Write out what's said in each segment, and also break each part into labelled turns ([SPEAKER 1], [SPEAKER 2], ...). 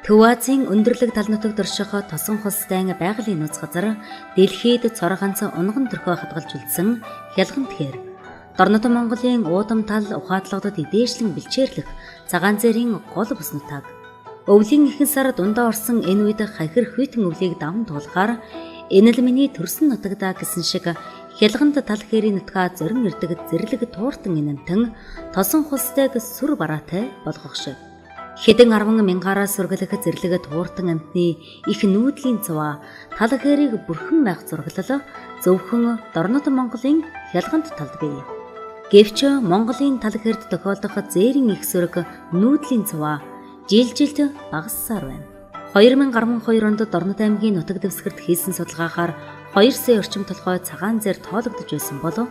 [SPEAKER 1] Төв Азийн өндөрлөг тал нутагт орших тосон хулстай байгалийн нууц газар дэлхийд цор ганц унган төрхөө хадгалж үлдсэн хялган тэгэхээр Дорнод Монголын уудам тал ухаатлагадад идээшлэн бэлчээрлэх цагаан зээрийн гол бүс нутаг. Өвлийн ихэнх сар дундаа орсон энэ үед хахир хүйтэн өвлийг даван туулахаар энэ л миний төрсөн нутагдаа гэсэн шиг хялганд тал хэрийн нутгаа зорин ирдэг зэрлэг тууртан инэмтэн тосон хулстайг сүр бараатай болгох шиг. Хэдэн 10,000-аараа сүргэлэх зэрлэг тууртан амтны их нүүдлийн цуваа тал хэрийг бүрхэн байх зураглал зөвхөн Дорнод Монголын хялганд талд бий. Гэвч Монголын тал хэрд тохиолдох зээрийн их сүрэг нүүдлийн цуваа жилжилт багассаар байна. 2012 онд Дорнод аймгийн нутаг дэвсгэрт хийсэн судалгаагаар 2 сая орчим толгой цагаан зэр тоологдож байсан бол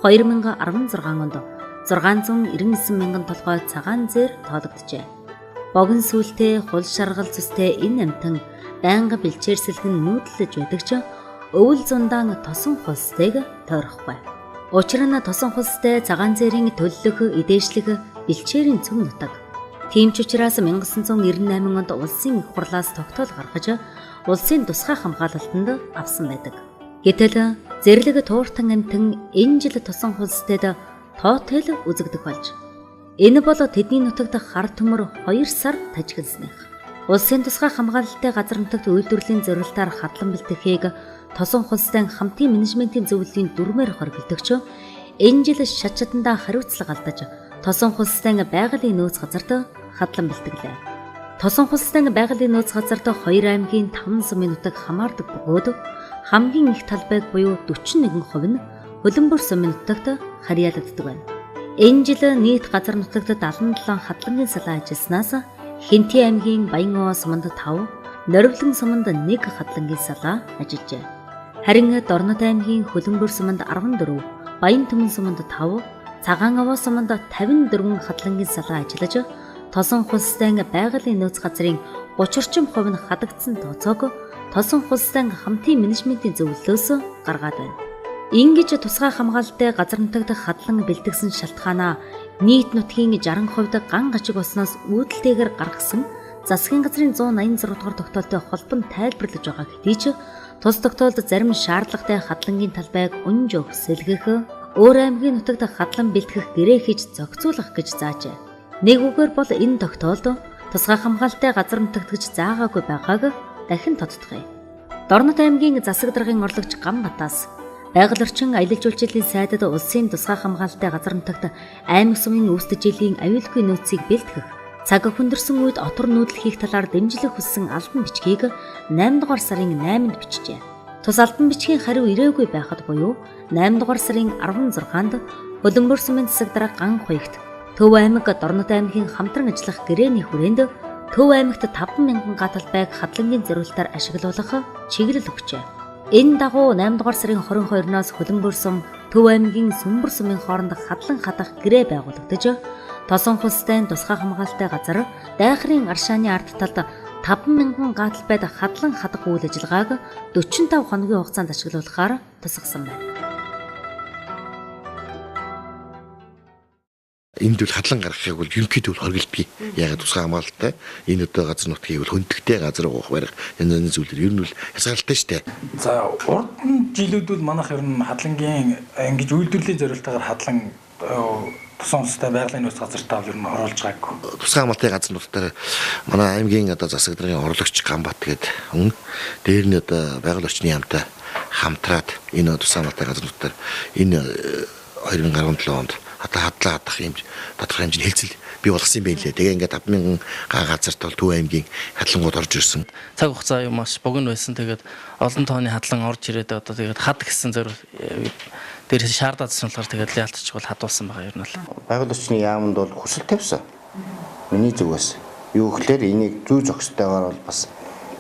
[SPEAKER 1] 2016 онд 699 мянган толгой цагаан зэр тоологджээ. Богино сүлтэй хул шаргал цэстэй энэ амтан байнга бэлчээрсэлгэн нүүдлэж байдаг ч өвөл зундаан тосон хулстайг тойрохгүй. Учир нь тосон хулстай цагаан зээрийн төлөлөх, идээшлэх бэлчээрийн цөм нутаг. Тийм ч учраас 1998 онд улсын их хурлаас тогтоол гаргаж улсын тусгай хамгаалалтанд авсан байдаг. Гэтэл зэрлэг тууртан амтан энэ жил тосон хулстайд тоотой үзэгдэх болж энэ бол тэдний нутагт хар төмөр 2 сар тажигласныг. Улсын тусгай хамгаалалтын газар нутагт үйлдвэрлэлийн зорилтоор хадлан бэлтгэхийг тосон хулстай хамтын менежментийн зөвлөлийн дүрмээр хоригдогч энэ жил шатчатандаа хариуцлага алдаж тосон хулстай байгалийн нөөц газарт хадлан бэлтгэлээ. Тосон хулстай байгалийн нөөц газарт 2 аймгийн 5 сумын нутаг хамаардаг бөгөөд хамгийн их талбайг буюу 41% нь хөлбөмбөр сумын нутагт харьяалагддаг байна. Энэ жил нийт газар нутагт 77 хадлагын салаа ажилласнаас Хинти аймгийн Баян-Овоо суманд 5, Норивлон суманд 1 хадлагын салаа ажиллажээ. Харин Дорнод аймгийн Хөлбөмбөр суманд 14, Баян-Түмэн суманд 5, Цагаан-Овоо суманд 54 хадлагын салаа ажиллаж, тосон хулстай байгалийн нөөц газрын 30 орчим хувь нь хадагдсан тооцоог тосон хулстай хамтын менежментийн зөвлөлөөс гаргаад байна. Ингэж тусгай хамгаалалтын газар нутагт хадлан бэлтгэсэн шалтгаанаа нийт нутгийн 60% ган гачиг болсноос үүдэлтэйгээр гаргасан засгийн газрын 186 дугаар тогтоолтой холбон тайлбарлаж байгаа хэдий ч тус тогтоолд зарим шаардлагатай хадлагын талбайг унж өгөх сэлгэх, өөр аймгийн нутагт хадлан бэлтгэх гэрээ хийж зохицуулах гэж заажээ. Нэг үгээр бол энэ тогтоолд тусгай хамгаалалтын газар нутагт гэж заагаагүй байгааг дахин тодтогъё. Дорнод аймгийн засаг даргын орлогч Гамбатаас байгаль орчин аялал жуулчлалын сайдад улсын тусгай хамгаалалтын газар нутагт аймаг сумын үүсдэжлийн аюулгүй нөөцийг бэлтгэх, цаг хүндэрсэн үед отор нүүдэл хийх талаар дэмжлэг хүссэн албан бичгийг 8 дугаар сарын 8-нд бичжээ. Тус албан бичгийн хариу ирээгүй байхад буюу 8 дугаар сарын 16-нд Хөлбөмбөр сумын засаг дарга Ган Хуягт Төв аймаг Дорнод аймгийн хамтран ажиллах гэрээний хүрээнд Төв аймагт 5,000 га талбайг хадлагын зориулалтаар ашиглуулах чиглэл өгчээ. Энэ дагуу 8 дугаар сарын 22-наас Хөлбөмбөр сум, Төв аймгийн Сүмбэр сумын хооронд хадлан хадах гэрээ байгуулагдаж, тосон хулстай тусгай хамгаалалтын газар дайхрын аршааны ард талд 5,000 га талбайд хадлан хадах үйл ажиллагааг 45 хоногийн хугацаанд ашиглуулахаар тусгасан байна.
[SPEAKER 2] Энд бол хадлан гаргахыг бол ерөнхийдөө хоригдбий. Ягаад тусгай хамгаалалттай энэ өдөө газар нутгийг бол хөндөгтэй газар уух барих энэ зүйлэр ер нь бол хязгаартай шүү дээ.
[SPEAKER 3] За урд жилүүд бол манайх ер нь хадлагын ингэж үйлдвэрлэлийн зорилтоор хадлан тусан устай байгалийн нөөц газартаа ер нь оруулж байгаагүй.
[SPEAKER 2] Тусгай хамгаалалтын газар нутгаар манай аймгийн одоо засаг даргын орлогч Гамбат гээд дээр нь одоо байгаль орчны яамтай хамтраад энэ тусгай хамгаалалтын газар нутгаар энэ 2017 онд хадлаа хадах юм тодорхой хэмжээний хэлцэл бий болгосон юм байна лээ. Тэгээ ингээд 5,000 га газарт бол Төв аймгийн хадлангууд орж ирсэн.
[SPEAKER 4] Цаг хугацаа юу маш богино байсан. Тэгээд олон тооны хадлан орж ирээд одоо тэгээд хад гэсэн зөв дээрээс шаардлагатай болохоор тэгээд яалтч бол хадуулсан байгаа юм л.
[SPEAKER 5] Байгаль орчны яамд бол хүсэл тавьсан. Миний зүгээс юу гэхээр энийг зүй зохистойгоор бол бас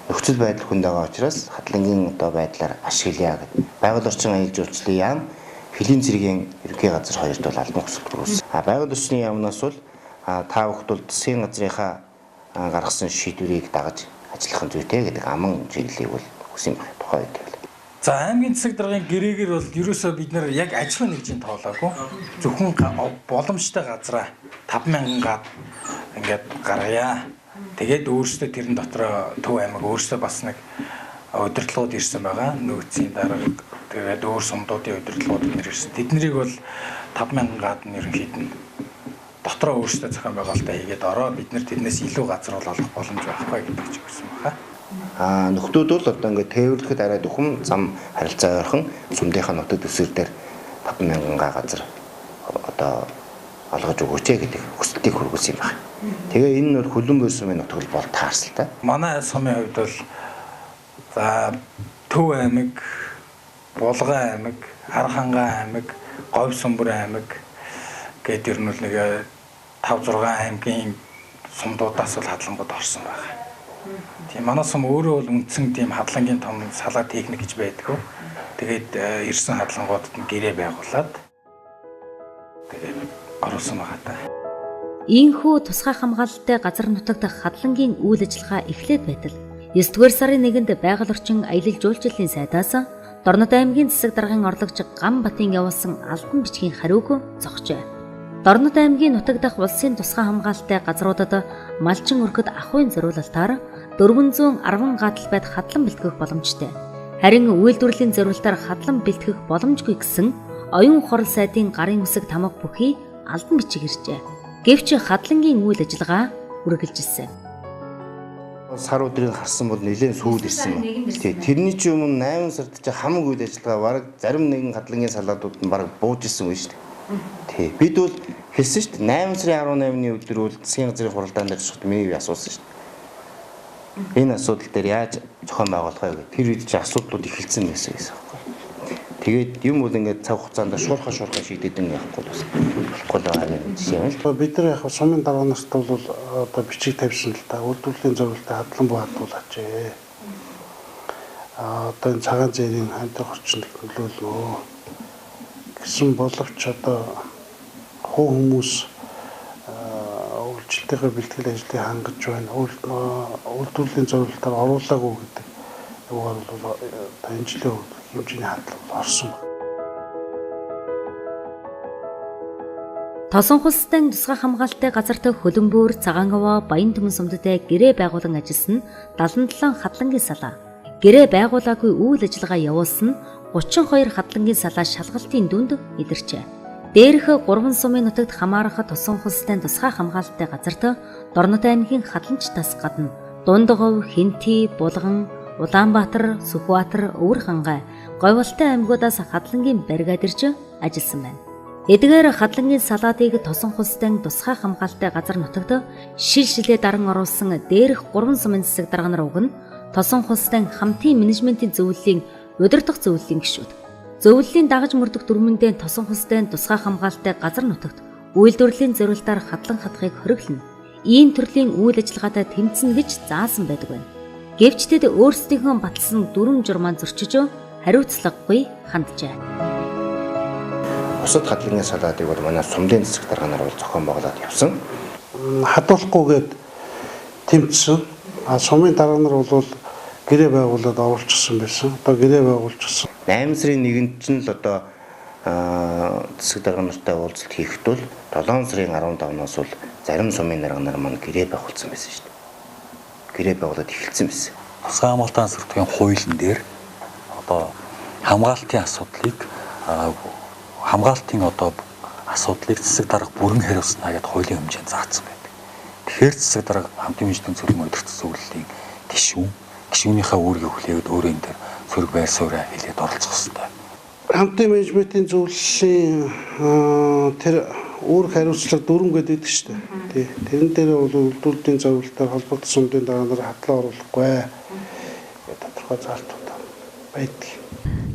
[SPEAKER 5] нөхцөл байдал хүнд байгаа учраас хадлагын одоо байдлаар ашиглая гэдэг. Байгаль орчин аялал жуулчлалын яам Хөлийн цэргийн ерөнхий газар хоёрт бол албан хүсэлт төрүүлсэн. Байгаль орчны яамнаас бол та бүхд бол засгийн газрынхаа гаргасан шийдвэрийг дагаж ажиллах нь зүйтэй гэдэг аман чиглэлийг бол хүсэн байх тухай байдаг.
[SPEAKER 3] За аймгийн засаг даргын гэрээгээр бол ерөөсөө бид нэр яг ажил нэгжийн тоолоогүй. Зөвхөн боломжтой газараа 5,000 га ингээд гаргая. Тэгээд өөрөөсөө тэрэн дотроо Төв аймаг өөрөөсөө бас нэг удирдлагууд ирсэн байгаа. Нөөцийн дарга тэгээд өөр сумдуудын удирдлагууд ирсэн. Тэднийг бол 5,000 гадна ерөнхийд нь дотроо өөрөөсөө зохион байгуулалтаа хийгээд ороо бид нар тэрнээс илүү газар олох боломж байхгүй гэдэг ч өгсөн байна.
[SPEAKER 5] Нөхдүүд бол одоо ингээд тээвэрлэхэд арай дөхөм зам харилцаа ойрхон сумдынхаа нутаг дэвсгэр дээр 5,000 газар одоо олгож өгөөч гэдэг хүсэлтийг хүргэсэн юм байна. Тэгээ энэ нь бол Хөлбөмбөр сумын нутаг бол таарсалтай.
[SPEAKER 3] Манай сумын хувьд бол за Төв аймаг, Булган аймаг, Архангай аймаг, Говьсүмбэр аймаг гэдэг ер нь нэг 5-6 аймгийн сумдуудаас бол хадлангууд орсон байна. Тийм манай сум өөрөө бол үндсэн тийм хадлагын том салаа техник гэж байдгүй. Тэгээд ирсэн хадлангуудад нь гэрээ байгуулад тэгээд оруулсан байгаа та.
[SPEAKER 1] Ийхүү тусгай хамгаалалттай газар нутагт хадлагын үйл ажиллагаа эхлээд байтал 9-р сарын 1-нд байгаль орчин аялал жуулчлалын сайдаас Дорнод аймгийн засаг даргын орлогч Гамбатын явуулсан албан бичгийн хариуг зогсжээ. Дорнод аймгийн нутаг дахь улсын тусгай хамгаалалттай газруудад малчин өргөд ахуйн зориулалтаар 410 гатал байд хадлан бэлтгэх боломжтой. Харин үйлдвэрлэлийн зориулалтаар хадлан бэлтгэх боломжгүй гэсэн оюун ухрал сайдын гарын үсэг тамга бүхий албан бичиг иржээ. Гэвч хадлангийн үйл ажиллагаа үргэлжилсэн.
[SPEAKER 5] Сар өдрийг харсан бол нэлээд сүүл ирсэн байна. Тэрний ч өмнө 8 сард ч хамаг үйл ажиллагаа бараг зарим нэгэн хадлагын салаадууд нь бараг бууж ирсэн байна шүү дээ. Бид бол хэлсэн шүү дээ 8 сарын 18-ны өдөр бол засгийн газрын хуралдаан дээр шууд миний асуусан шүү дээ. Энэ асуудал дээр яаж зохион байгуулах вэ гэх тэр үед ч асуудлууд эхэлсэн байсан гэсэн юм байна. Тэгээд юм бол ингээд цаг хугацаанд шуурхаа шийдээд явахгүй бас болохгүй байгаа юм жишээ байна.
[SPEAKER 6] Бид нар яг сумын дарга нарт бол одоо бичиг тавьсан л та үйлдвэрлэлийн зорилттой хадлан буудлуулаач. Одоо энэ цагаан зээрийн хамт орчинд нөлөөлнө гэсэн боловч одоо хүмүүс үйлчлэлтэйгээ бэлтгэл ажлыг хангаж байна. Үйлдвэрлэлийн зорилтоор оруулаагүй гэдэг юугаар бол энэ жилийн хэмжээний хадлага орсон байна.
[SPEAKER 1] Тосон хулстай тусгай хамгаалалттай газарт Хөлбөмбөр, Цагаангава, Баян-Түмэн сумдтай гэрээ байгуулан ажилласан 77 хадлагын салаа. Гэрээ байгуулаагүй үйл ажиллагаа явуулсан 32 хадлагын салаа шалгалтын дүнд илэрчээ. Дээрх 3 сумын нутагт хамаарах тосон хулстай тусгай хамгаалалттай газарт Дорнод аймгийн хадламж тас гадна Дундгов, Хинти, Булган, Улаанбаатар, Сүхбаатар, Өвөр хангай, Говьалтай аймагуудаас хадлагын баригад ирж ажилласан байна. Эдгээр хадлагын салаадыг тосон хулстай тусгай хамгаалалттай газар нутагт шилжилээ даран оруулсан дээрх 3 сумын засаг дарга нар уг нь тосон хулстай хамтын менежментийн зөвлөлийн удирдах зөвлөлийн гишүүд. Зөвлөлийн дагаж мөрдөх дүрмэндээ тосон хулстай тусгай хамгаалалттай газар нутагт үйлдвэрлэлийн зорилтоор хадлан хатахыг хориглоно. Ийм төрлийн үйл ажиллагаатай тэмцэнэ гэж заасан байдаг байна. Гэвч тэд өөрсдийнхөө баталсан дүрм журмаа зөрчиж хариуцлагагүй ханджээ.
[SPEAKER 5] Бусад хадлагын салаадыг бол манай сумдын засаг дарга нар бол зохион байгуулад явсан.
[SPEAKER 6] Хадуулахгүйгээд тэмцсэн. Сумын дарга нар бол гэрээ байгуулад оруулчихсан байсан. Одоо гэрээ байгуулчихсан.
[SPEAKER 5] 8 сарын 1-нд ч л одоо засаг дарга нартай уулзалт хийхэд бол 7 сарын 15-наас бол зарим сумын дарга нар маань гэрээ байгуулсан байсан шүү дээ. Гэрээ байгуулад эхэлсэн байсан.
[SPEAKER 7] Тусгай хамгаалтын асуултын хуулийн дээр одоо хамгаалтын асуудлыг засаг дарга бүрэн хариуцна гэдээ хуулийн хэмжээнд заасан байдаг. Тэгэхээр засаг дарга хамтын менежментийн цэргийн удирдах зөвлөлийн гишүүнийхээ үүргийг хүлээгээд өөрөө энэ дээр сөрөг байр суурь хэлээд оролцох хэрэгтэй.
[SPEAKER 6] Хамтын менежментийн зөвлөлийн тэр үүрэг хариуцлага дүрм гэдэг шүү дээ. Тэрэн дээр бол үйлдвэрлэлийн зорилтоор холбогдсон сумдын дарга нар хадлаа оруулахгүй тодорхой заалтууд байдаг.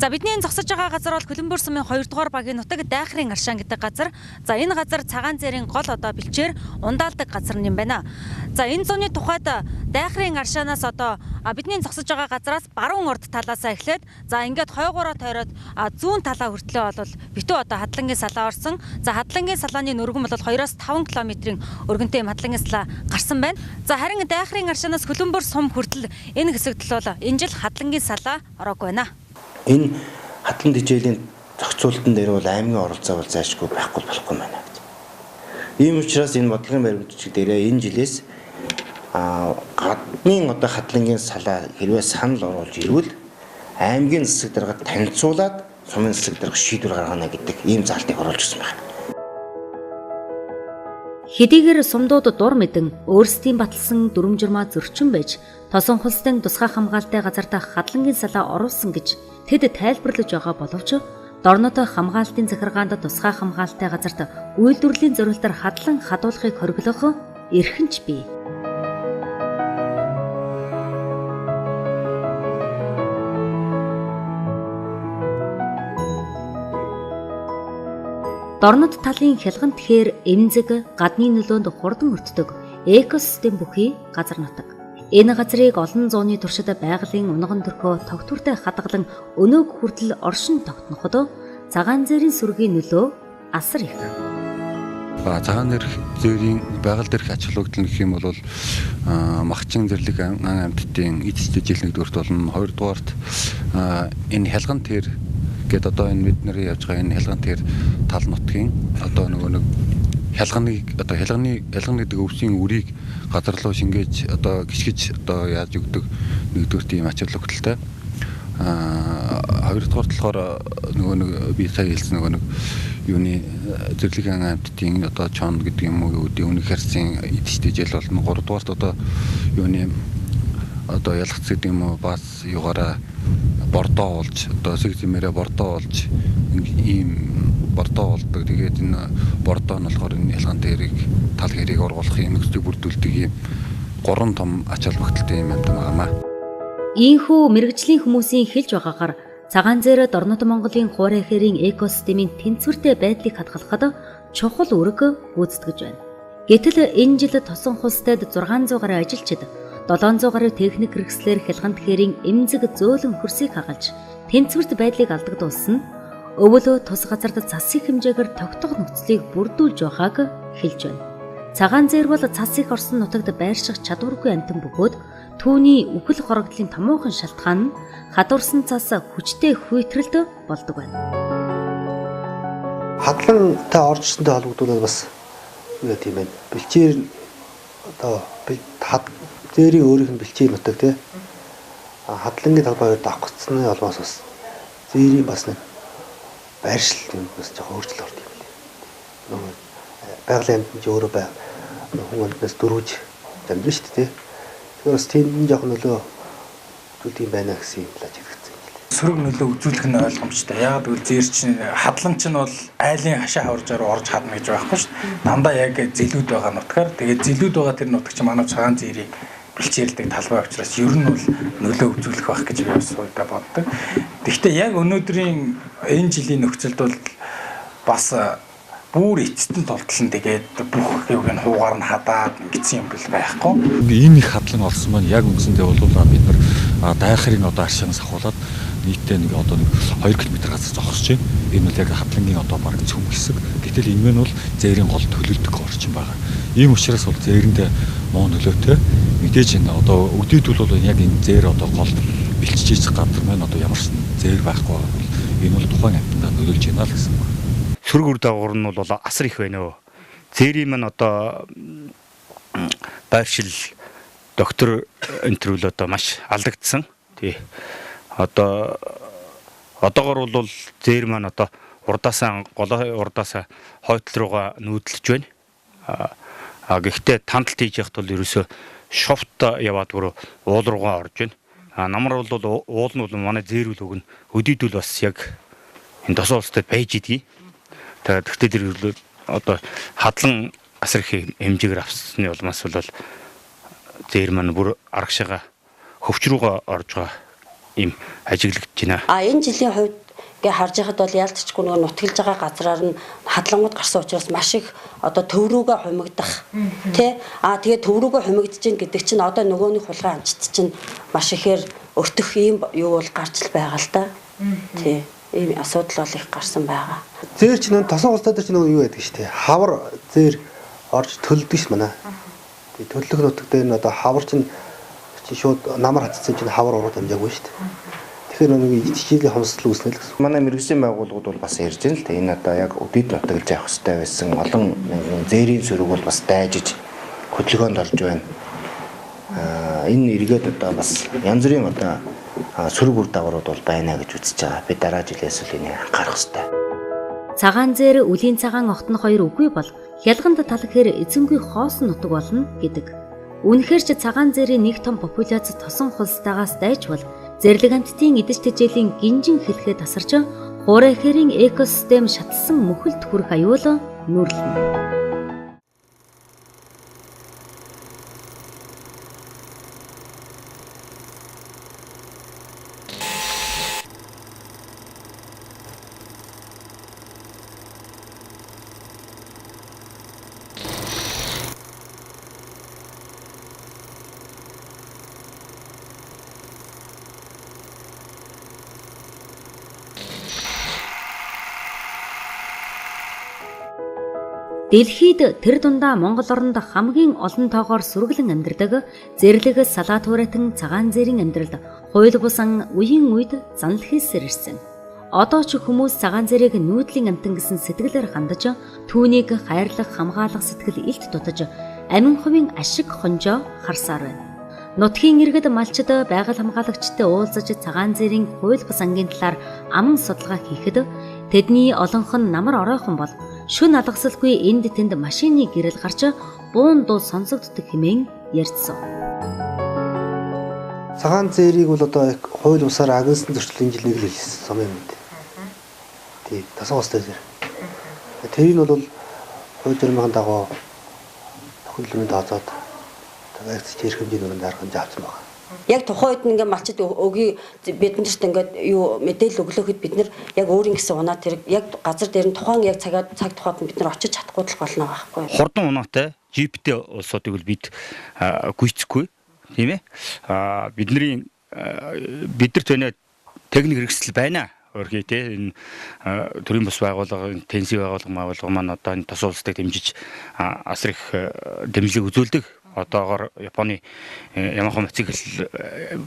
[SPEAKER 1] За бидний зогсож байгаа газар бол Хөлбөмбөр сумын 2 дугаар багийн нутаг Дайхрын Аршаан гэдэг газар. За энэ газар цагаан зээрийн гол одоо бэлчээр ундаалдаг газар юм байна. За энэ зууны тухайд Дайхрын Аршаанаас одоо бидний зогсож байгаа газараас баруун урд талаасаа эхлээд за ингээд хойгоороо тойроод зүүн талаа хүртлээ бол битүү одоо хадлагын салаа орсон. За хадлагын салааны өргөн бол 2-5 км-ийн өргөнтэй юм хадлагын салаа гарсан байна. За харин Дайхрын Аршаанаас Хөлбөмбөр сум хүртэл энэ хэсэгт бол энэ жил хадлагын салаа ороогүй байна.
[SPEAKER 5] Энэ хадлан дижээлийн зохицуулалтын дээр бол аймгийн оролцоо бол зайлшгүй байхгүй болохгүй байна гэж. Ийм учраас энэ бодлогын баримтчиг дээрээ энэ жилээс гадны одоо хадлангийн салаа хэрвээ санал оруулж ирвэл аймгийн засаг даргад танилцуулаад сумын засаг дарга шийдвэр гаргана гэдэг ийм заалтыг оруулж ирсэн байна.
[SPEAKER 1] Хэдийгээр сумдууд дур мэдэн өөрсдийн баталсан дүрм журмаа зөрчин байж тосон хулстын тусгай хамгаалалтын газарт хадлангийн салаа оруулсан гэж тэд тайлбарлаж байгаа боловч дорнод хамгаалтын захиргаанд тусгай хамгаалалтын газарт үйлдвэрлэлийн зорилтоор хадлан хадуулахыг хориглох эрхэнч бий. Дорнод талын хялган тэгэхээр эмзэг гадны нөлөөнд хурдан өртдөг экосистем бүхий газар нутаг. Энэ газрыг олон зууны туршид байгалийн унган төрхөө тогтвортой хадгалан өнөөг хүртэл оршин тогтноход цагаан зээрийн сүргийн нөлөө асар их.
[SPEAKER 8] Цагаан зээрийн байгаль дээрх ач холбогдол гэх юм бол Магчин зэрлэг ан амьтдын эцэст жилийн нэгдүгээрт болон хоёрдугаарт энэ хялган тэр гээд одоо энэ бид нарын явж байгаа энэ хялган тэр тал нутгийн одоо нөгөө нэг хялганы гэдэг өвсийн үрийг газар руу шингээж одоо гიშгэж одоо яаж өгдөг нэгдүгээр тийм ач холбогдолтой. Хоёрдугаар болохоор нөгөө нэг би сая хэлсэн нөгөө нэг юуны зэрлэг ан амьтдын одоо чон гэдэг юм уу үүнийг харьцсан эдштэй жил болно. Гуравдугаарт одоо юуны одоо ялгац гэдэг юм уу бас югаараа бордоо болж одоо сэгзэмээрээ бордоо болж ийм бордоо болдог. Тэгээд энэ бордоо нь болохоор энэ ялгаан дээрийг тал хэрийг ургуулах юм нөхцөлийг бүрдүүлдэг ийм гурван том ач холбогдолтой юм амьтан байгаамаа.
[SPEAKER 1] Ийхүү мэрэгжлийн хүмүүсийн хэлж байгаагаар цагаан зээр Дорнод Монголын хуурай хэрийн экосистемийн тэнцвэртэй байдлыг хадгалахад чухал үүрэг гүйцэтгэж байна. Гэтэл энэ жил тосон хулстайд 600 гаруй ажилчид 700 гаруй техник хэрэгслэр хялган тэрийн эмзэг зөөлөн хөрсийг хагалж тэнцвэрт байдлыг алдагдуулсан нь өвөл тус газарт цасыг хэмжээгээр тогтох нөхцөлийг бүрдүүлж байгааг хэлж байна. Цагаан зээр бол цас их орсон нутагт байрших чадваргүй амтан бөгөөд түүний үхэл хорогдлын томоохон шалтгаан нь хадуурсан цас хүчтэй хүйтрэлд болдог байна.
[SPEAKER 6] Хадлантай орж ирсэнтэй холбогдуулаад бас юу гэдэг юм бэ? Бэлчээр одоо зээрийн өөрийнх нь бэлчээр нутаг тий. Хадлангийн талбай хоёрт авахцсны олмоос бас зээрийн бас нэг байршил юм бас жоохон өөрчлөлт орд юм лээ. Нөгөө байгалийн амьтанд өөрөө бай хүн амьтнаас дөрвөж амьд шүү дээ тий. Тэгэхээр бас тийм жоохон нөлөө үзүүлдэг юм байна гэсэн юм л ажиглагдсан юм лээ.
[SPEAKER 3] Сөрөг нөлөө үзүүлэх нь ойлгомжтой. Яг гэвэл зээр чинь хадлан чинь бол айлын хашаа хавржаар орж хадна гэж байхгүй шүү дээ. Дандаа яг зэлүүд байгаа нутгаар. Тэгээд зэлүүд байгаа тэр нутаг чинь манай цагаан зээрийг бэлчээрдэг талбай учраас ер нь бол нөлөө үзүүлэх байх гэж би бас уйдаа боддог. Гэхдээ яг өнөөдрийн энэ жилийн нөхцөлд бол бас бүр эцэстэн толтлон тэгээд бүх юуг нь хуугаар нь хадаад гэсэн юм бэл байхгүй.
[SPEAKER 8] Энэ их хадлан олсон маань яг үндсэндээ бол бид нар дайхрын одоо аршинаас ахуулаад нийтдээ нэг одоо 2 км газар зогсож байна. Энэ бол яг хадлангийн одоо бараг цөм хэсэг. Гэтэл энэ мэн бол зээрийн гол төлөвлөдөг орчин байгаа. Ийм учраас бол зээрэндээ муу нөлөөтэй. Мэдээж энэ одоо өдөөдөл бол яг энэ зээр одоо гол бэлчиж газар маань одоо ямар ч зээр байхгүй байгаа бол энэ бол тухайн амьтандаа нөлөөлж байна л гэсэн үг.
[SPEAKER 9] Сөрөг үр дагавар нь бол асар их байна өө. Зээрийн маань одоо байршил доктор энтрүүл одоо маш алдагдсан. Тий. Одоогор бол зээр маань одоо урдаасаа голоо урдаасаа хойдол руугаа нүүдэлж байна. Гэхдээ тандалт хийж яхад бол ерөөсөө шовт яваад бүр уул руугаа орж байна. Намар бол уул нь бол манай зээрүүл өгнө. Өдийдүүл бас яг энэ тосоо улстай байж идэгий. Тэгэхдээ тэр одоо хадлан асар их хэмжээгээр авсны улмаас бол зээр маань бүр аргашаага хөвч рүүгээ орж байгаа юм ажиглагдж байна.
[SPEAKER 10] Энэ жилийн хувьд гээ харж байхад бол яалтчгүй нөгөө нутгалж байгаа газраар нь хадлангууд гарсан учраас маш их одоо төв рүүгээ хумигдах тий. Тэгээд төв рүүгээ хумигдж гин гэдэг чинь одоо нөгөөний хулгай амчт чинь маш ихээр өртөх юм юу бол гарч л байгаа л да. Тий. Ийм асуудал бол их гарсан байгаа.
[SPEAKER 6] Зээр чинь тосон улстай дээр чинь юу байдаг шүү дээ. Хавар зээр орж төлдөг ш манай. Тэгээ төлөх нутаг дээр нь одоо хавар чинь шууд намар хатцсан чинь хавар урууд амжаагүй шүү дээ. Тэгэхээр нэг ичээлийн хомсдол үүснэ л гэсэн.
[SPEAKER 5] Манай мэрэгжлийн байгууллагууд бол бас ярьж байна л та энэ одоо яг өдийд нутаглаж явах хэрэгтэй байсан олон зээрийн сөрөг бол бас дайжиж хөдөлгөөнд орж байна. Энэ эргээд одоо бас янз бүрийн одоо сөрөг үр дагаврууд бол байна гэж үзэж байгаа. Би дараа жилээс л энийг анхаарах хэрэгтэй.
[SPEAKER 1] Цагаан зээр үлийн цагаан огтны хоёр үгүй бол хялганд талхэр эзэнгүй хоосон нутаг болно гэдэг. Үнэхээр ч цагаан зээрийн нэг том популяц тосон хулстайгаас дайч бол зэрлэг амьтдын идэж тэжээлийн гинжин хэлхээ тасарч хуурай хэрийн экосистем шаталсан мөхөлд хүрэх аюул нүүрлэнэ. Дэлхийд тэр дундаа Монгол оронд хамгийн олон тоогоор сүргэлэн амьдардаг зэрлэг салаатуурайтан цагаан зээрийн амьдралд хууль бусан үеийн үед занал хийсээр ирсэн. Одоо ч хүмүүс цагаан зээрийг нүүдлийн амтан гэсэн сэтгэлээр хандаж түүнийг хайрлах, хамгаалах сэтгэл илт дутаж амин хувийн ашиг хонжоо харсаар байна. Нутгийн иргэд малчид байгаль хамгаалагчтай уулзаж цагаан зээрийн хууль бус ангийн талаар аман судалгаа хийхэд тэдний олонх нь намар оройхон бол шүн алгасалгүй энд тэнд машины гэрэл гарч буун дуу сонсогддог хэмээн ярьцсан.
[SPEAKER 6] Цагаан зээрийг бол одоо хууль бусаар агнсан зөрчлийн жил нэг л хэлсэн сум юм дээ. Тий, тасан устай зэр. Тэрийг бол хууль журмын дагуу тохиолдлын тооцоод tagaагч хэрхэмжийн өрөнд арган заавсан байна.
[SPEAKER 10] Яг тухайн үед ингээ малчид өгийн биднэрт ингээд юу мэдээлэл өглөөхөд бид нар яг өөрийн гэсэн унаа тэр яг газар дээр нь тухайн яг цаг тухайд бид нар очиж чадахгүй л болно байхгүй.
[SPEAKER 9] Хурдан унаатай GPT улсуудыг бол бид гүйцэхгүй тийм ээ. Биднэрт өнөө техник хэрэгсэл байна. Өөрхий те энэ төрийн бас байгууллага тенси байгууллага маань одоо энэ тос улстай дэмжиж асар их дэмжлэг үзүүлдэг. Одоогоор Японы Ямаха моцикл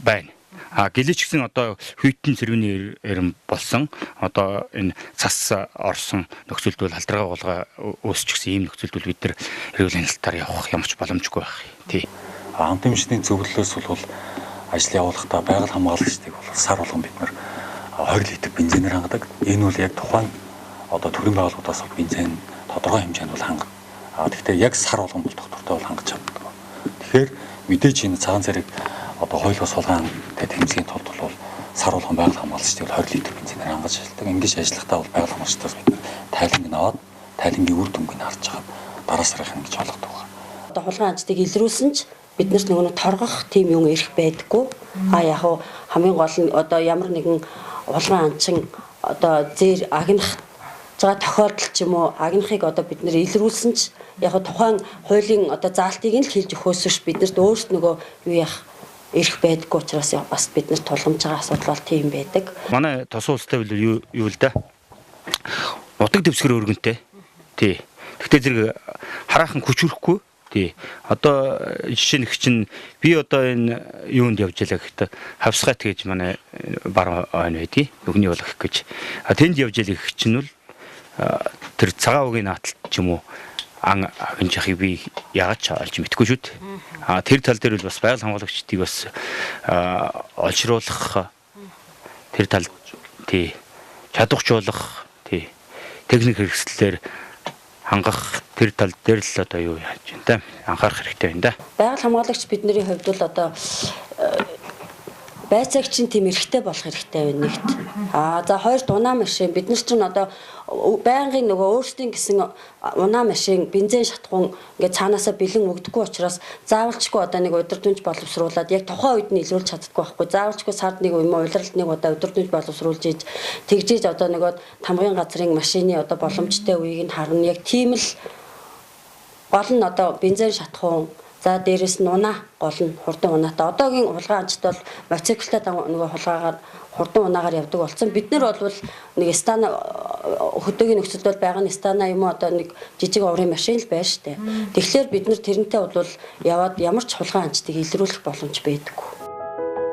[SPEAKER 9] байна. Гэлээч гэсэн одоо хүйтэн цэрвэний эрэм болсон. Одоо энэ цас орсон нөхцөлд бол халдвараа болгоо үүсчихсэн ийм нөхцөлд бид нар эрүүл хяналтаар явах ямарч боломжгүй байх. Тий.
[SPEAKER 7] Амт эмчний зөвлөлөөс бол ажил явуулахдаа байгаль хамгаалагчдыг бол сар болгон бид нар 20 литр бензинээр хангадаг. Энэ бол яг тухайн одоо төрийн байгууллагуудаас бензин тодорхой хэмжээнд бол хангадаг. Гэхдээ яг сар болгон бол доктортой бол хангаж чаддаг. Тэгэхээр мэдээж энэ цагаан зэрэг одоо хууль бус сулгаан тэмцлийн тулд бол сар болгон байгаль хамгаалагчдыг 20 литр бензинээр хангаж ажилладаг. Ингэж ажиллахдаа бол байгаль хамгаалагчдаас бид тайланг аваад тайлангийн үр дүнгийг харж байгаа дараа сарын гэж ойлгодог байна.
[SPEAKER 10] Одоо хулгайн ажлыг илрүүлсэн ч биднэрт нөгөө торгох тийм юм ирэх байдаггүй. Яг хуу хамгийн гол нь одоо ямар нэгэн хулгайн анчин одоо зэр агнах заа тохиолдол ч юм уу агнахыг одоо бид нэр илрүүлсэн ч яг тухайн хуулийн одоо заалтыг нь л хийж өгөхөөс биднэрт өөрсд нөгөө юу яах ирэх байдаггүй учраас бас биднэрт тулгамж байгаа асуудал бол тийм байдаг.
[SPEAKER 9] Манай тос улстай юу л да. Нутаг дэвсгэр өргөнтэй. Тий. Гэхдээ зэрэг хараахан хүчрэхгүй. Тий. Одоо жишээ нэг чинь би одоо энэ юунд явж ялаа гэхдээ хавсгайт гэж манай бар ойн байдгийг өгний болох гэж. Тэнд явж ялаа гэх чинь бол тэр цагаан үгийн нааталт ч юм уу агнж яхийг би яагаад ч олж мэдэхгүй шүү дээ. Тэр тал дээр бол бас байгаль хамгаалагчдыг бас олшруулах тэр тал тий чадварчлуулах тий техник хэрэгслээр хангах тэр тал дээр л одоо юу яаж юм да анхаарах хэрэгтэй байна да.
[SPEAKER 10] Байгаль хамгаалагч бидний хувьд бол одоо байцаагчийн тийм эрхтэй болох хэрэгтэй байна нэгт. За хоёр унаа машин бид нар чинь одоо байнгын нөгөө өөрсдийн гэсэн унаа машин бензин шатхуун ингээд цаанаасаа бэлэн өгдөггүй учраас заавалчгүй одоо нэг удирдамж боловсруулад яг тухайн үед нь илрүүлж чаддаггүй байхгүй. Заавалчгүй сард нэг юм улиралд нэг удаа удирдамж боловсруулж ийж тэгжээж одоо нөгөө тамгын газрын машины одоо боломжтой үеийг нь харна. Яг тийм л гол нь одоо бензин шатхуун за дээрэс нь унаа гол нь хурдан унаатай. Одоогийн хулгайн анчт бол моциклтай нөгөө хулгаагаар хурдан унаагаар явдаг болсон. Бид нар бол нэг стана хөдөөгийн нөхцөлд бол байгаа нь стана юм уу одоо нэг жижиг оврын машин л байна штэ. Тэгэхээр бид нар тэрнтэй бол яваад ямар ч хулгайн анчтыг илрүүлэх боломж байдаггүй.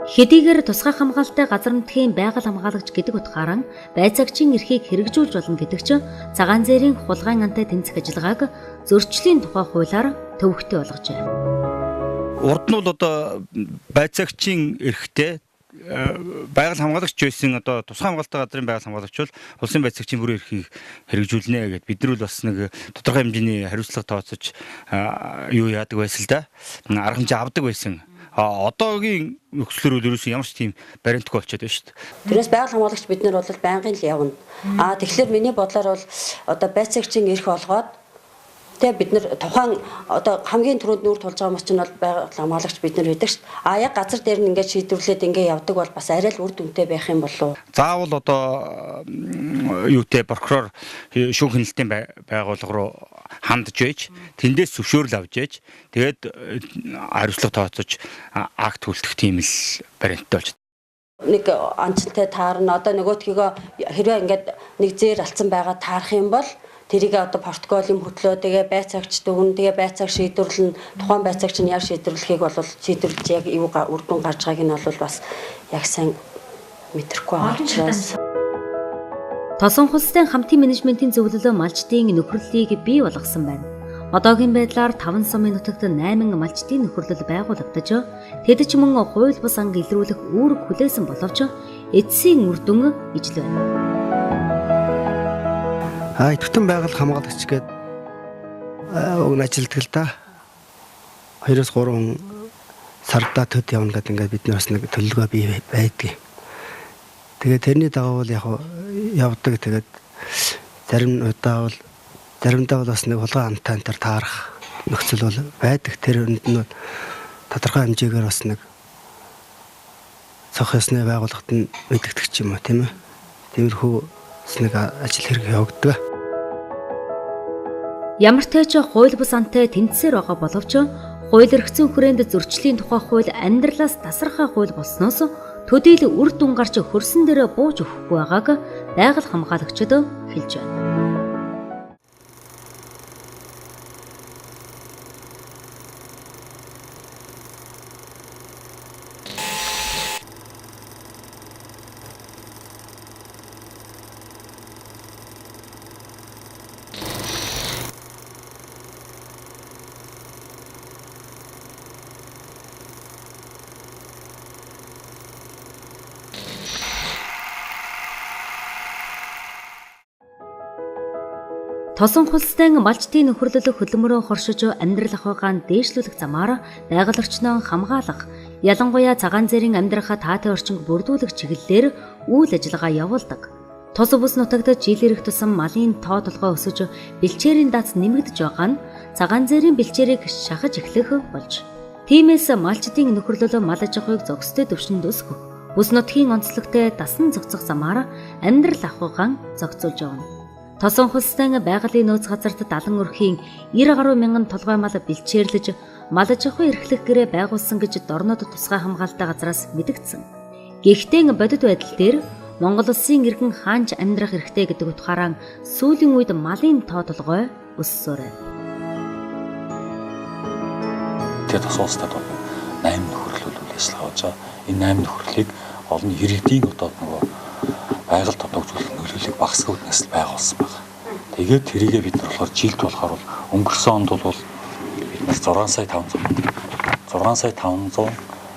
[SPEAKER 1] Хэдийгээр тусгай хамгаалалттай газар нутгийн байгаль хамгаалагч гэдэг утгаараа байцаагчийн эрхийг хэрэгжүүлж болно гэдэг чинь цагаан зээрийн хулгайн антай тэмцэх ажиллагааг зөрчлийн тухай хуулиар төвөгтэй болгожээ.
[SPEAKER 9] Урд нь бол одоо байцаагчийн эрхтэй байгаль хамгаалагч байсан одоо тусгай хамгаалалтын газрын байгаль хамгаалагч бол улсын байцаагчийн бүрэн эрхийг хэрэгжүүлнэ гэд бид нар бол бас нэг тодорхой хэмжээний хариуцлага тооцож юу яадаг байсан л да. Арга хэмжээ авдаг байсан. Одоогийн нөхцлөөр бол ерөөсөн ямар ч тийм баримтгүй болчиход байна шүү дээ.
[SPEAKER 10] Тэрнээс байгаль хамгаалагч бид нар бол байнгын л явна. Тэгэхээр миний бодлоор бол одоо байцаагчийн эрх олгоод тэгээ бид нар тухайн одоо хамгийн түрүүнд нүүр тулж байгаа хүмүүс чинь бол байгаль хамгаалагч бид нар байдаг шүү дээ. Яг газар дээр нь ингээд шийдвэрлээд ингээд явдаг бол бас арай л үр дүнтэй байх юм болов уу?
[SPEAKER 9] Заавал одоо юутэй прокурор шүүх хяналтын байгууллага руу хандж байж тэндээс зөвшөөрөл авч яаж тэгээд хариуцлага тооцож акт хүлдэх тийм л баримттай болж
[SPEAKER 10] нэг анчтай таарна одоо нөгөөдхийгөө хэрвээ ингээд нэг зээр алдсан байгаа таарах юм бол тэрийг одоо протокол юм хөтлөө тэгээ байцаагч дүгэн тэгээ байцааг шийдвэрлэн тухайн байцаагч нь яар шийдвэрлэхийг бол шийдвэрлэж яг юу үр дүн гарч байгааг нь бол бас яг сайн мэдрэхгүй байгаа учраас
[SPEAKER 1] Тосон хулстай хамтын менежментийн зөвлөлөө малчдын нөхөрлөлийг бий болгосон байна. Одоогийн байдлаар 5 сумын нутагт 8 малчдын нөхөрлөл байгуулагдаж, тэд ч мөн хууль бус анги илрүүлэх үүрэг хүлээсэн боловч эцсийн үр дүн ижил байна.
[SPEAKER 6] Идэвхтэн байгаль хамгаалагч гээд уг нь ажилтдаг л да. 2-3 сардаа төд явна гэдэг ингээд бид нараас нэг төлөвлөгөө бий байдаг. Тэгээд тэрний дагуу бол яг явдаг. Тэгээд заримдаа бол бас нэг хулгай амтаантар таарах нөхцөл бол байдаг. Тэр өнд нь тодорхой хэмжээгээр бас нэг цог ёсны байгууллагад нь мэдэгдэх юм уу тийм ээ. Тиймэрхүү нэг ажил хэрэг явагддаг.
[SPEAKER 1] Ямар ч тач хууль бус антай тэнцсээр байгаа боловч хууль эрхцэн хүрээнд зөрчлийн тухай хууль амьдралаас тасархай хууль болсноос төдийл үр дүн гарч хөрсөн дээрээ бууж өгөхгүй байгааг байгаль хамгаалагчид хэлж байна. Тосон хулстай малчдын нөхөрлөл хөдөлмөрөө хоршиж амьдрал ахуйгаан дээшлүүлэх замаар байгаль орчноо хамгаалах, ялангуяа цагаан зэрийн амьдрахад таатай орчинг бүрдүүлэх чиглэлээр үйл ажиллагаа явуулдаг. Тос бус нутагт жил ирэх тусам малын тоо толгой өсөж бэлчээрийн дац нэмэгдэж байгаа нь цагаан зэрийн бэлчээрийг шахаж эхлэх болж. Тиймээс малчдын нөхөрлөл мал аж ахуйг зохистой төвшөнд өсгөх, бүс нутгийн онцлогтой дасан зохицох замаар амьдрал ахуйгаан зохицуулж явна. Тосон хулстай байгалийн нөөц газарт 70 өрхийн 90 гаруй мянган толгой мал бэлчээрлэж мал аж ахуй эрхлэх гэрээ байгуулсан гэж дорнод тусгай хамгаалалтын газраас мэдэгдсэн. Гэхдээ бодит байдал дээр Монгол улсын иргэн хаанч амьдрах эрхтэй гэдэг утгаараа сүүлийн үед малын тоо толгой өссөөр байна.
[SPEAKER 7] Тэгээд тос улсад 8 нөхөрлөл үйл ажиллагаа болж байгаа. Энэ 8 нөхөрлөлийг олон иргэдийн одоо нөгөө байгальд тогтоогдуулах нөлөөллийг багасгах үүднээс л байгуулсан байна. Тэгээд тэрийгээ бид нар болохоор жилд болохоор өнгөрсөн онд бол бид нар 6 сая 500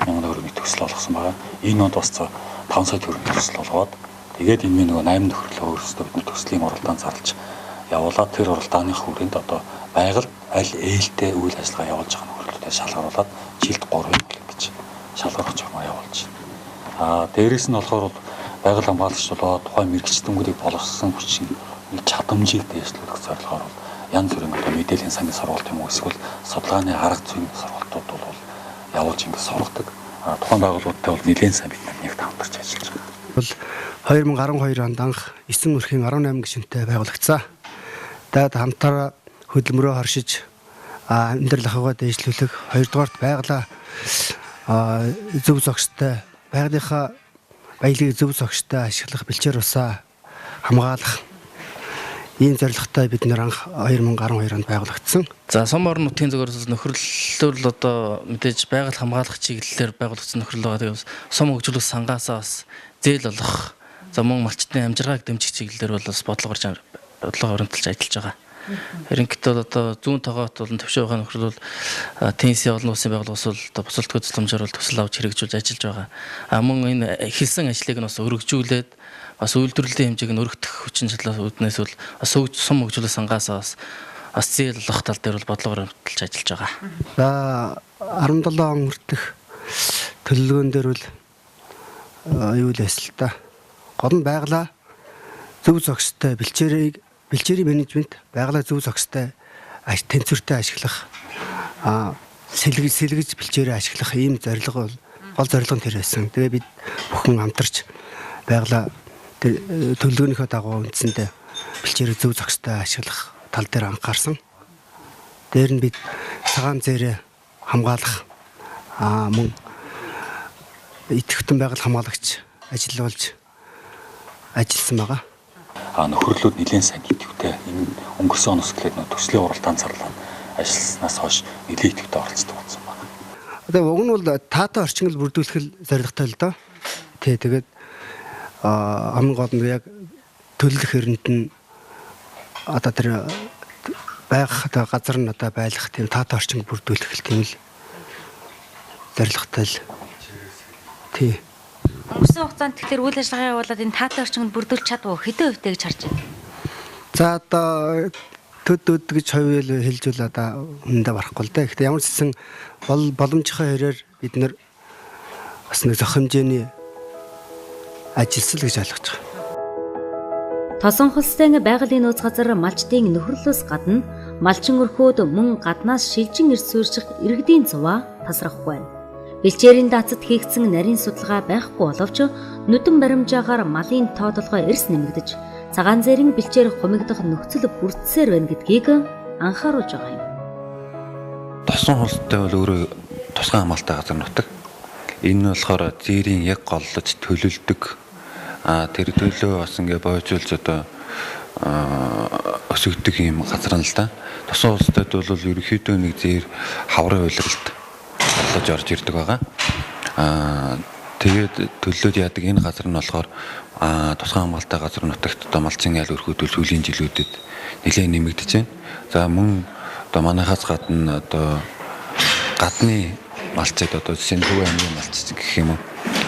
[SPEAKER 7] мянган төгрөгийн төсөл олгосон байгаа. Энэ онд бас 5 сая төгрөгийн төсөл олгоод тэгээд энэ нөгөө 8 нөхөрлөлөө өөрсдөө бид нар төслийн уралдаан зарлаж явуулаад тэр уралдааны хүрээнд одоо байгаль аль ээлтэй үйл ажиллагаа явуулж байгаа нөхөрлөлтэй шалгаруулад жилд 3 ингэж шалгаруулж явуулж байна. Дээрээс нь болохоор байгаль хамгаалагч болоод тухайн мэрэгчдэнгүүдийг болгосон хүчин чадамжийг дээшлүүлэх зорилгоор янз бүрийн одоо мэдээллийн сангийн сургалт юм уу эсвэл судалгааны арга зүйн сургалтууд бол явуулж ингэ сургадаг. Тухайн байгууллагуудтай бол нэлээд сайн бид нэгт хамтарч ажиллаж байгаа.
[SPEAKER 6] Бол 2012 онд анх 9 өрхийн 18 гишүүнтэй байгуулагдсан. Тэгээд хамтараа хөдөлмөрөө хоршиж амьдрал ахуйгаа дээшлүүлэх, хоёрдугаарт байгалаа зөв зохистой, байгалийнхаа баялагийг зөв зохистой ашиглах, бэлчээр усаа хамгаалах ийм зорилготой бид нэр анх 2012 онд байгуулагдсан.
[SPEAKER 4] За сум орон нутгийн зөвлөл нөхөрлөл одоо мэдээж байгаль хамгаалах чиглэлээр байгуулагдсан нөхөрлөл байгаа. Тэгээд сум хөгжүүлэх сангаасаа бас зээл олох, за мөн малчтын амжиргааг дэмжих чиглэлээр бол бас бодлого баримталж ажиллаж байгаа. Ерөнхийдөө одоо зүүн тогоот болон төвшин ухааны нөхрөл бол тенси олон улсын байгууллагаас бол одоо босолтгой тусламжаар бол төсөл авч хэрэгжүүлж ажиллаж байгаа. Мөн энэ эхэлсэн ажлыг нь бас өргөжүүлээд бас үйлдвэрлэлийн хэмжээг нь өргөх хүчин чадлаас үүднээс бол бас сум хөгжүүлэх сангаас бас зээл олох тал дээр бол бодлогоор хэмтэлж ажиллаж байгаа.
[SPEAKER 6] За 17 он хүртэх төлөвлөгөөн дээр бол юу л эсэл та. Гол нь байгалаа зөв зохистой бэлчээрийн менежмент байгалаа зөв зохистой тэнцвэртэй ашиглах сэлгэж бэлчээрээ ашиглах ийм зорилго бол гол зорилго нь тэр байсан. Тэгээ бид бүхэн хамтарч байгалаа төлөвлөгөөнийхөө дагуу үндсэндээ бэлчээрээ зөв зохистой ашиглах тал дээр анхаарсан. Дээр нь бид цагаан зээрээ хамгаалах мөн идэвхтэн байгаль хамгаалагч ажиллуулж ажилласан байгаа.
[SPEAKER 7] Нөхөрлөд нэлээд сайн идэвхтэй энэ өнгөрсөн оноос эхлээд төслийн уралдаан зарлаа ажилласнаас хойш нэлээд идэвхтэй оролцдог болсон байна.
[SPEAKER 6] Одоо уг нь бол таатай орчинг бүрдүүлэх зорилготой л доо. Тэгээд хамгийн гол нь яг төлөх хэрэнд нь одоо тэр байх газар нь одоо байлгах тийм таатай орчинг бүрдүүлэх тийм л зорилготой л. Тий.
[SPEAKER 1] Өнгөрсөн хугацаанд тэгэхээр үйл ажиллагаа явуулаад энэ таатай орчинд бүрдүүлж чадваа хэдэн хувьтай гэж харж байна?
[SPEAKER 6] За одоо төд гэж хоёул хэлж үл одоо үндэ барахгүй л да. Гэхдээ ямар ч гэсэн боломжтой хэрээр бид нар бас нэг зөх хэмжээний ажилласал гэж ойлгож байгаа.
[SPEAKER 1] Тосон холстой байгалийн нууц газар малчдын нөхөрлөөс гадна малчин өрхөөд мөн гаднаас шилжин ирс суурьчих иргэдийн цуваа тасрахгүй байна. Бэлчээрийн даацад хийгдсэн нарийн судалгаа байхгүй боловч нүдэн баримжаагаар малын тоо толгой эрс нэмэгдэж цагаан зээрийн бэлчээр хумигдах нөхцөл бүрдсээр байна гэдгийг анхааруулж байгаа юм.
[SPEAKER 8] Тосон холстой бол өөрөө тусгай хамгаалтай газар нутаг. Энэ нь болохоор зээрийн яг голлож төлөлдөг. Тэр төлөө бас ингээ бойжуулж одоо өсөгдөг юм газар нь л да. Тосон холстойд бол ерөнхийдөө нэг зээр хаврын уйлгалт болож орж ирдэг байгаа. Тэгээд төлөөд яадаг энэ газар нь болохоор тусгай хамгаалтай газар нутагт одоо малчин айл өрхөдөл сүүлийн жилүүдэд нэлээд нэмэгдэж байна. За мөн одоо манайхаас гадна одоо гадны малчид одоо жишээ нь Төв аймгийн малчид гэх юм уу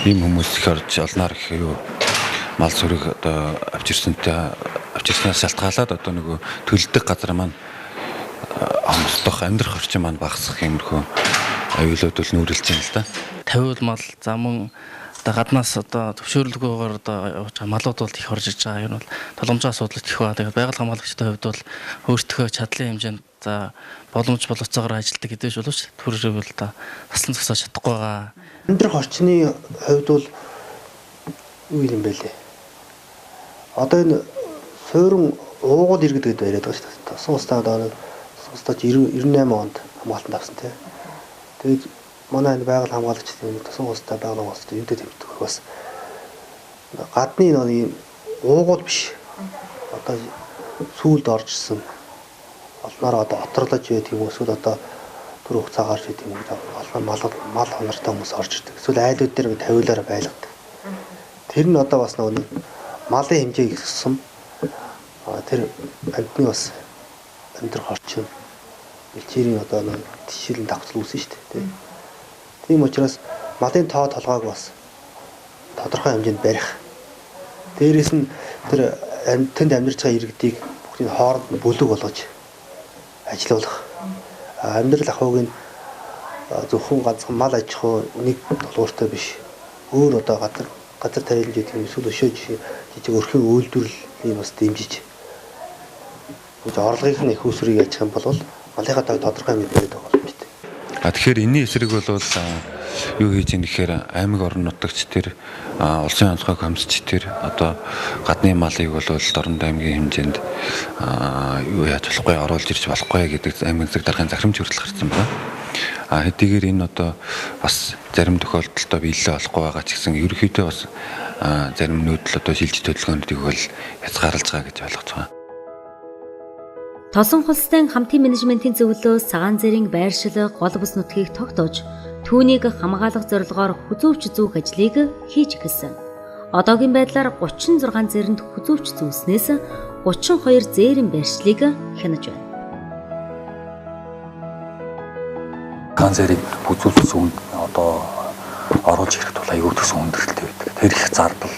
[SPEAKER 8] ийм хүмүүс их орж олноор их юу мал сүрэг одоо авчирснаас шалтгаалаад одоо нөгөө төлдөг газар маань амсдах амьдрах орчин маань багасах юмрхөө аюулууд бол нүүрэлж байна л да.
[SPEAKER 4] 50 мал за мөн одоо гаднаас одоо төвшөөрлөгөөр одоо малууд бол их орж иж байгаа. Энэ бол боломжтой асуудал их байна. Тэгээд байгаль хамгаалагчдын хувьд бол өөртөө чадлын хэмжээнд за боломж боловцоогоор ажилладаг гэдэг ч боловч төрөв бол одоо таслан зогсоож чадахгүй байгаа.
[SPEAKER 6] Амьдрах орчны хувьд бол юу юм бэ лээ. Одоо энэ суурин уугуул иргэд гэдэг яриад байгаа шүү дээ. Тосон устаа одоо сустаж 98 онд хамгаалтанд авсан тийм. Тэгээд манай энэ байгаль хамгаалагчдын тосон устаа байгаль хамгаалагчдын юудэд тэмдэг бас гадны нэг уугуул биш. Одоо сүүлд орж ирсэн олноор одоо оторлож байдаг юм эсвэл одоо түр хугацаа гарч идэг юм олон мал хонортой хүмүүс орж ирдэг. Эсвэл айлууд дээр тавиулаар байлгадаг. Тэр нь одоо бас нэг малын хэмжээ ихссэн. Тэр амьтны бас амьдрах орчин бэлчээрийн одоо нэг тишээл давцал үүсэн шүү дээ. Тийм учраас малын тоо толгойг бас тодорхой хэмжээнд барих. Дээрээс нь тэр тэнд амьдарч байгаа иргэдийг бүгдийн хооронд нь бүлэг болгож ажиллуулах. Амьдрал ахуйг нь зөвхөн ганцхан мал аж ахуй нэг толгууртай биш. Өөр одоо газар тариалж идэх юм эсвэл өшөөж жижиг өрхийн үйлдвэрлэлийн бас дэмжиж орлогын их усрыг яж юм бол малынхаа тодорхой хэмжээнд байгаа боломжтой.
[SPEAKER 8] Тэгэхээр энэний эсрэг бол юу хийж ийм гэхээр аймаг орон нутагч тэр улсын онцгой комисч тэр одоо гадны малыг бол Дорнод аймгийн хэмжээнд юу яаж болохгүй оруулж ирж болохгүй гэдэг аймаг засаг даргын захирамж хүртэл гарсан байна. Хэдийгээр энэ одоо бас зарим тохиолдолд биелэлээ олохгүй байгаа ч гэсэн ерөнхийдөө бас зарим нүүдэл одоо шилжиж төлөвлөгөөнүүдийг бол хязгаарлаж байгаа гэж ойлгож байгаа.
[SPEAKER 1] Тосон холстой хамтын менежментийн зөвлөлөөс цагаан зээрийн байршил гол бүс нутгийг тогтоож түүнийг хамгаалах зорилгоор хүзүүвч зүүх ажлыг хийж эхэлсэн. Одоогийн байдлаар 36 зэрэнд хүзүүвч зүүснээс 32 зээрийн байршлыг хянаж байна.
[SPEAKER 7] Цагаан зэрийг бүзүүлсэн үнд одоо оруулж ирэхэд бол аюул төсөн хүндрэлтэй байдаг. Тэр их зардал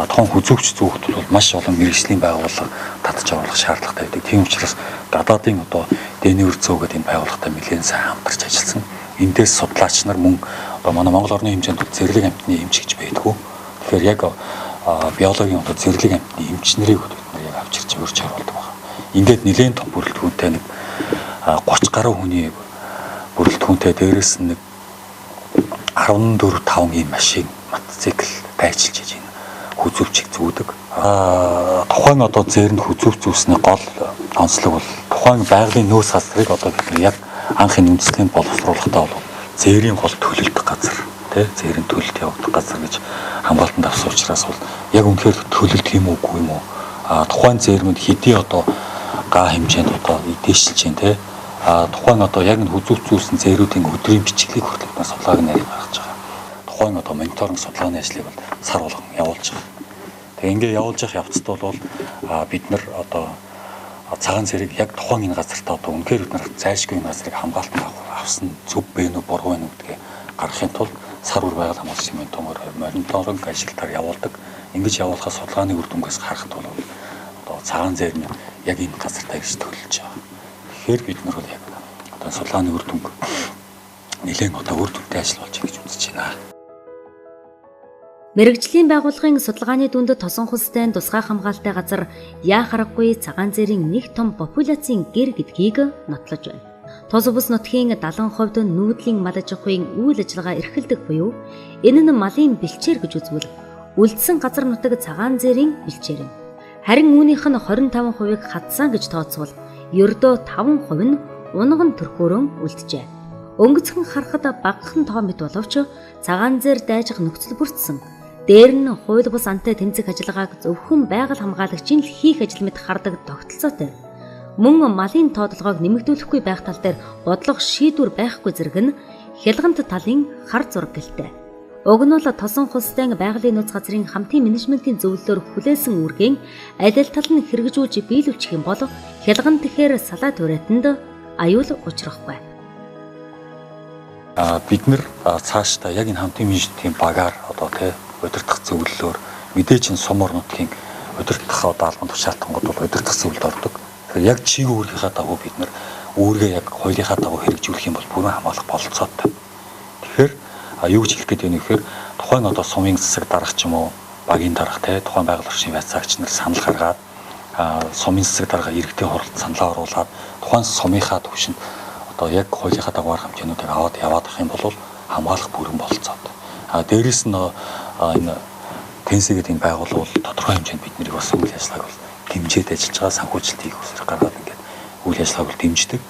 [SPEAKER 7] тухайн хүзүүгч зүгт бол маш олон мэргэжлийн байгууллага татж авах шаардлагатай байдаг. Тийм учраас гадаадын одоо дэний өрцөө гэдэг энэ байгууллагатай нэлээд сайн хамтарч ажилласан. Эндээс судлаач нар мөн одоо манай Монгол орны хэмжээнд зэрлэг амьтны эмч гэж байдгүй. Тэгэхээр яг биологийн одоо зэрлэг амьтны эмч нарыг бид нар яг авчирч өөрч харуулдаг байна. Ингээд нэлээд том бүрэлдэхүүнтэй нэг 30 гаруй хүний бүрэлдэхүүнтэй дээрээс нэг 14-5 ийм машин мотоцикл байчилж хийж байна. Хүзүүвчийг зүүдэг. Тухайн одоо зээрэнд хүзүүвч зүүсний гол онцлог бол тухайн байгалийн нөөц газрыг одоо бид нар яг анхны үндэслэлийн боловсруулалтаа бол зээрийн гол төлөлдөх газар, тий зээрийн төлөлт явагдах газар гэж хамгаалтанд авсан учраас бол яг үнэхээр төлөлдөх юм уугүй юм уу? Тухайн зээрмэнд хэдий одоо га хэмжээнд одоо эдээшилж чинь тий тухайн одоо яг энэ хүзүүвч зүүсэн зээрүүдийн өдрийн бичглийг хүртэл судалгааг нарийн гаргаж байгаа. Тухайн одоо мониторинг судалгааны ажлыг бол сар болгон явуулж байгаа. Тэгээ ингээ явуулж явах явцад бол бид нар одоо цагаан зэрэг яг тухайн энэ газартаа одоо үнэхээр бид нар зайлшгүй энэ газрыг хамгаалтанд авсан зөв бэ нү буруу вэ нү гэдгээ гаргахын тулд сар бүр байгаль хамгаалсан мониторинг ажилтаар явуулдаг. Ингэж явуулахаас судалгааны үр дүнгээс харахад бол одоо цагаан зэрэг нь яг энэ газартаа ирж төлөж байгаа. Тэгэхээр бид нар бол яг одоо судалгааны үр дүнг нэлээд одоо үр дүнтэй ажил болж байгаа гэж үзэж байна.
[SPEAKER 1] Мэргэжлийн байгууллагын судалгааны дүнд тосон хустай тусгай хамгаалтай газар яа харахгүй цагаан зэрийн нэг том популяцийн гэр гэдгийг нотлож байна. Тус бус нутгийн 70% нүүдлийн мал аж ахуйн үйл ажиллагаа эрхэлдэг буюу энэ нь малын бэлчээр гэж үзвэл үлдсэн газар нутаг цагаан зэрийн бэлчээр юм. Харин үүнийх нь 25%-ийг хадсан гэж тооцвол ердөө 5% нь унган төрхөөрөн үлджээ. Өнгөцгөн харахад багахан тоо мэт боловч цагаан зэр дайжих нөхцөл бүрдсэн. Дээр нь хууль бус антай тэмцэх ажиллагааг зөвхөн байгаль хамгаалагчийн л хийх ажил мэт хардаг тогтолцоотой. Мөн малын тоодлогоог нэмэгдүүлэхгүй байх тал дээр бодлого шийдвэр байхгүй зэрэг нь хялгант талын хар зураг гэлтэй. Уг нь бол тосон хулстай байгалийн нууц газрын хамтын менежментийн зөвлөлөөр хүлээсэн үүргийн аль аль тал нь хэрэгжүүлж биелүүлчих юм бол хялган тэхээр салаа туурайтанд аюул учрахгүй.
[SPEAKER 7] Бид нэр цаашдаа яг энэ хамтын менежментийн багаар одоо тий удирдах зөвлөлөөр мэдээж энэ сум орнуудын удирдах одоо албан тушаалтангууд бол удирдах зөвлөлд ордог. Тэгэхээр яг чиглэл өөрийнхөө дагуу бид нар өөргөө яг хуулийнхаа дагуу хэрэгжүүлэх юм бол бүрэн хамгаалах бололцоотой. Тэгэхээр юу гэж хэлэх гээд байна вэ гэхээр тухайн одоо сумын засаг дарга ч юм уу багийн дарга тий тухайн байгаль орчны байцаагч нар санал гаргаад сумын засаг дарга иргэдийн хуралд саналаа оруулаад тухайн сумынхаа төвшөнд одоо яг хуулийнхаа дагуу хэмжээнүүдийг аваад яваад ах юм бол хамгаалах бүрэн бололцоотой. Дээрээс нь энэ пенси гэдэг энэ байгууллага бол тодорхой хэмжээнд биднийг бас үйл ажиллагааг бол дэмжиж ажиллаж байгаа санхүүжилт хийх усрыг гаргаад ингээд үйл ажиллагааг бол дэмждэг.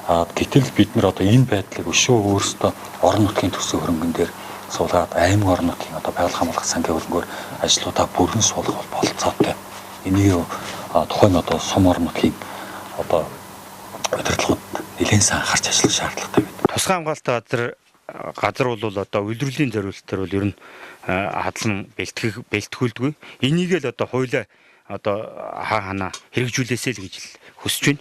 [SPEAKER 7] Гэтэл бид нар одоо энэ байдлыг өшөө өөрсдөө орон нутгийн төсөө хөрөнгөн дээр суулгаад аймаг орон нутгийн одоо байгаль хамгаалах сангийн хөлбөмбөр ажлуудаа бүрэн суулгах бол бололцоотой. Энийг тухайн одоо сум орон нутгийн одоо удирдлагууд нэлээд сайн харж ажиллах шаардлагатай байна.
[SPEAKER 9] Тусгай хамгаалалттай газар бол одоо үйлдвэрлэлийн зорилтоор бол ер нь хадлан бэлтгүүлдэггүй. Энийг л одоо хуулиа одоо хаана хэрэгжүүлээсэй л гэж хүсэж байна.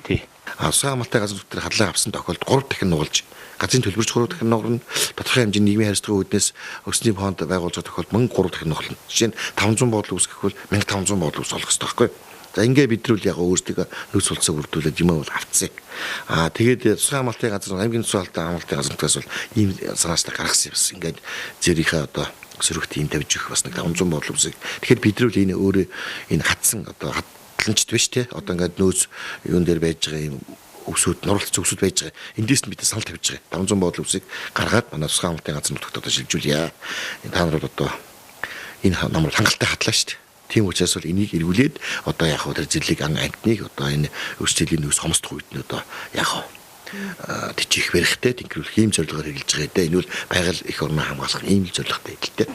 [SPEAKER 9] Тий.
[SPEAKER 2] Тусгай хамгаалалттай газар нутгаар хадлан авсан тохиолдолд 3 дахин нугалж газрын төлбөрч 3 дахин нугарна. Тодорхой хэмжээний нийгмийн харилцааны үүднээс өсний фонд байгуулж байгаа тохиолдолд мөн 3 дахин нугална. Жишээ нь 500 бодлого үүсгэх бол 1500 бодлого солих хэрэгтэй байхгүй юу? За ингээ бид нар яг өөрсдөө нөөц судалгааг бүрдүүлээд юм бол авцсан. Тэгээд тусгай хамгаалтын газар аймгийн тусгай хамгаалтын газраас бол ийм санаачтай гаргасан юм бас ингээд зэрийнхээ одоо сөрөгт ийм тавьж өгөх бас нэг 500 бодлого үсэг. Тэгэхээр бид нар энэ өөрөө энэ хатсан одоо хатланчт биш те одоо ингээд нөөц юун дээр байж байгаа юм өсөд нурлц өсөд байж байгаа. Эндээс нь бид санал тавьж байгаа. 500 бодлого үсэг гаргаад манай тусгай хамгаалтын газар нутагт одоо шилжүүлье. Та нар одоо энэ намрал хангалттай хатлаа шүү дээ. Тийм учраас бол энийг эргүүлээд одоо яг хөө тэр зэрлэг амтныг одоо энэ өрсөлдөлийн нөөц хомсдох үед нь одоо яг тийчих бэрхтэй тэнхрүүлэх ийм зорилгоор хэрэгжилж байгаа дээ. Энэ бол байгаль их орноо хамгаалах ийм л зорилготой хэлтэй.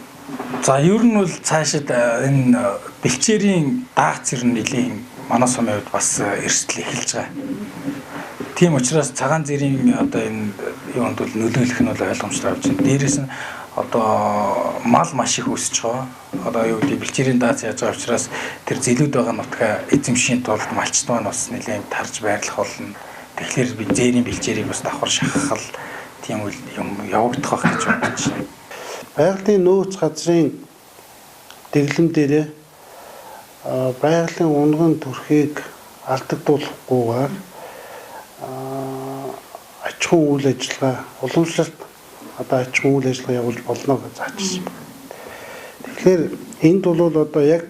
[SPEAKER 3] За ер нь бол цаашид энэ бэлчээрийн даах зэрэг нэлийн манай сумын хувьд бас эрсдэл эхэлж байгаа. Тийм учраас цагаан зэрийн одоо энэ юунд бол нөлөөлөх нь бол ойлгомжтой авч байна. Дээрээс нь одоо мал маш их өсөж байгаа. Одоо юу гэдэг бэлчээрийн дац яаж байгаа учраас тэр зэлүүд байгаа нутгаа эзэмшийн тулд малчт маань бас нэлээд тарж байрлах болно. Тэгэхээр би зээрийн бэлчээрийг бас давхар шахах тийм үйл юм явагдах байх гэж бодож байна.
[SPEAKER 6] Байгалийн нөөц газрын дэглэм дээрээ байгалийн унган төрхийг алдагдуулахгүйгээр аж ахуйн үйл ажиллагаа уламжлалт одоо аж ахуйн үйл ажиллагаа явуулж болно гэж заачсан. Тэгэхээр энд бол одоо яг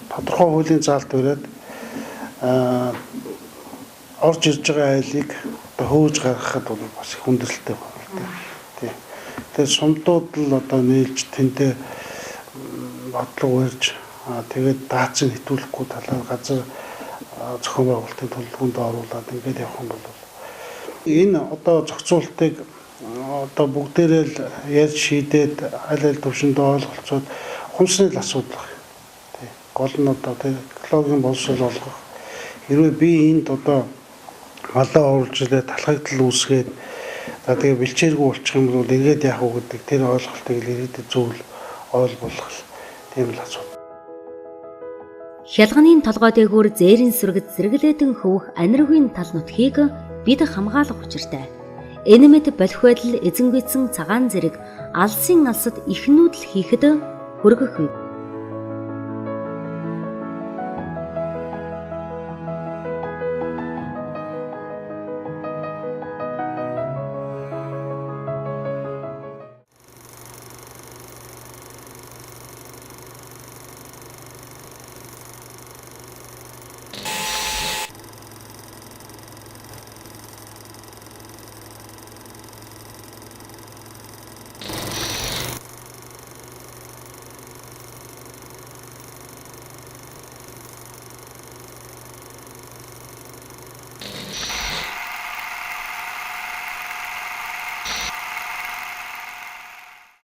[SPEAKER 6] тодорхой хуулийн заалт бариад орж ирж байгаа айлыг одоо хөөж гаргахад бол бас их хүндрэлтэй байна. Тэгэхээр сумдууд л одоо нээлж тэндээ бодлого барьж тэгээд даацыг хэтүүлэхгүй талаар газар зохион байгуулалтын төлөвлөгөөнд оруулаад ингээд явах юм бол энэ одоо зохицуултыг одоо бүгдээрээ л яаж шийдээд аль төвшөнд ойлголцоод ухамсарны асуудал байна. Гол нь одоо технологийн боловсрол олгох. Хэрвээ би энд одоо малаа оруулжлаа талхагдал үүсгээд за тэгээ бэлчээргүй болчих юм бол эргээд яах вэ гэдэг тэр ойлголтыг л ирээдүйд зөвл ойлгох тийм л асуудал.
[SPEAKER 1] Хялганы толгой дээгүүр зээрийн сүргэд зэрэглэдэн хөвөх аниргийн тал нутгийг бид хамгаалах учиртай. Энэ мэд болох байдал эзэн гүйцэн цагаан зэрэг алсын алсад их нүүдэл хийхэд хүргэх үед